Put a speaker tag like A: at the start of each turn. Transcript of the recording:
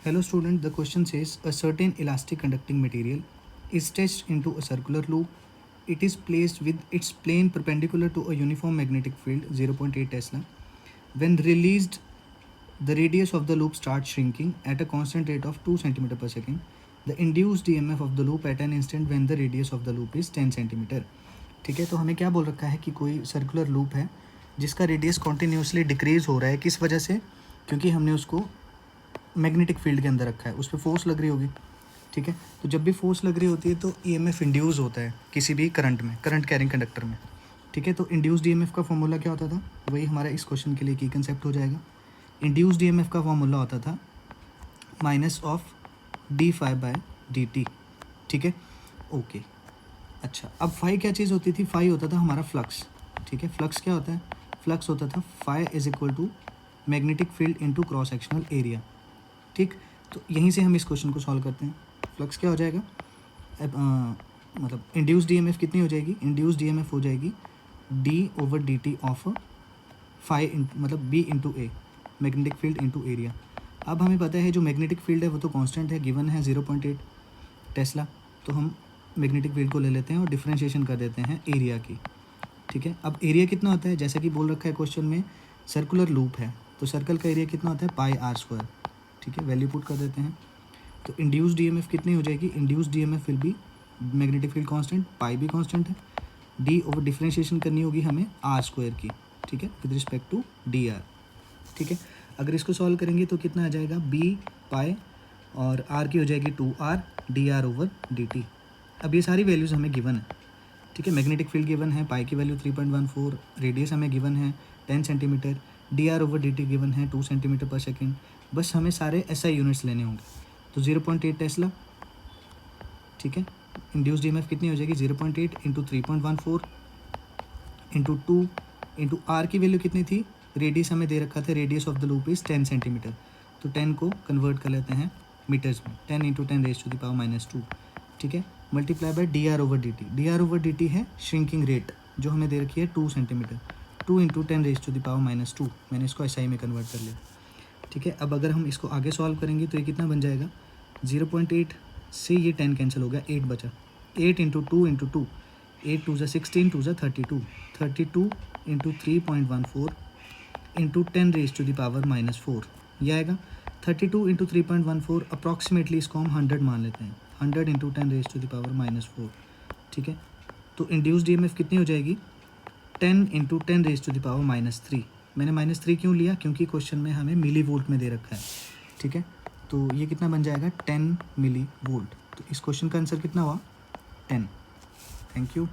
A: Hello student, the question says a certain elastic conducting material is stretched into a circular loop. It is placed with its plane perpendicular to a uniform magnetic field 0.8 Tesla. When released, the radius of the loop starts shrinking at a constant rate of 2 cm per second. The induced EMF of the loop at an instant when the radius of the loop is 10 cm. ठीक है, तो हमें क्या बोल रखा है कि कोई सर्कुलर लूप है जिसका रेडियस कॉन्टीन्यूसली डिक्रीज़ हो रहा है. किस वजह से? क्योंकि हमने उसको मैग्नेटिक फील्ड के अंदर रखा है, उस पर फोर्स लग रही होगी. ठीक है, तो जब भी फोर्स लग रही होती है तो ईएमएफ इंड्यूस होता है किसी भी करंट में, करंट कैरिंग कंडक्टर में. ठीक है, तो इंड्यूस्ड ईएमएफ का फॉर्मूला क्या होता था? वही हमारा इस क्वेश्चन के लिए की कंसेप्ट हो जाएगा. इंड्यूस्ड ईएमएफ का फॉर्मूला होता था minus of D phi by D T. ठीक है, ओके. अच्छा, अब फाई क्या चीज़ होती थी? फाई होता था हमारा फ्लक्स. ठीक है, फ्लक्स क्या होता है? फ्लक्स होता था phi is equal to magnetic field into cross sectional area. ठीक, तो यहीं से हम इस क्वेश्चन को सॉल्व करते हैं. फ्लक्स क्या हो जाएगा? मतलब इंड्यूस्ड ईएमएफ कितनी हो जाएगी? इंड्यूस्ड ईएमएफ हो जाएगी D over D T of phi मतलब B into A, magnetic field into area. अब हमें पता है जो मैग्नेटिक फील्ड है वो तो कांस्टेंट है, गिवन है 0.8 टेस्ला. तो हम मैग्नेटिक फील्ड को ले लेते हैं और डिफरेंशिएशन कर देते हैं एरिया की. ठीक है, अब एरिया कितना होता है? जैसे कि बोल रखा है क्वेश्चन में सर्कुलर लूप है, तो सर्कल का एरिया कितना होता है? पाई आर स्क्वायर. ठीक है, वैल्यू पुट कर देते हैं. तो इंड्यूस्ड ईएमएफ कितनी हो जाएगी? Induced EMF will be magnetic field constant, pi भी कांस्टेंट है, डी ओवर डिफरेंशिएशन करनी होगी हमें आर स्क्वायर की. ठीक है, with respect to D R. ठीक है, अगर इसको सॉल्व करेंगे तो कितना आ जाएगा? बी पाई और आर की हो जाएगी 2r D R over D T. अब ये सारी वैल्यूज़ हमें गिवन है. ठीक है, मैग्नेटिक फील्ड गिवन है, पाई की वैल्यू 3.14, रेडियस हमें गिवन है 10 centimetre, D R over D T given है 2 सेंटीमीटर पर सेकेंड. बस हमें सारे एसआई यूनिट्स लेने होंगे. तो 0.8 टेस्ला. ठीक है, इंड्यूस्ड ईएमएफ कितनी हो जाएगी? 0.8 इंटू 3.14 इंटू 2 इंटू आर की वैल्यू कितनी थी? रेडियस हमें दे रखा था, radius of the loop is 10 centimetre. तो 10 को कन्वर्ट कर लेते हैं मीटर्स में, 10 into 10 raise to the power -2. ठीक है, multiply by D R over D T. D R over D T है श्रिंकिंग रेट जो हमें दे रखी है 2 centimetre. 2 into 10 raise to the power -2. मैंने इसको एसआई में कन्वर्ट कर लिया. ठीक है, अब अगर हम इसको आगे सॉल्व करेंगे तो ये कितना बन जाएगा? 0.8 से ये 10 कैंसिल हो गया, 8 बचा. 8 इंटू 2 इंटू 2, 8 2 ज़ा 16, 2 ज़ा 32, 32 into 3.14 into 10 raise to the power -4. ये आएगा 32 इंटू 3.14. अप्रॉक्सीमेटली इसको हम 100 मान लेते हैं. 100 into 10 raise to the power -4. ठीक है, तो इंड्यूस्ड ईएमएफ कितनी हो जाएगी? 10 into 10 raise to the power -3. मैंने -3 क्यों लिया? क्योंकि क्वेश्चन में हमें मिली वोल्ट में दे रखा है. ठीक है, तो ये कितना बन जाएगा? 10 मिली वोल्ट. तो इस क्वेश्चन का आंसर कितना हुआ? 10. Thank you.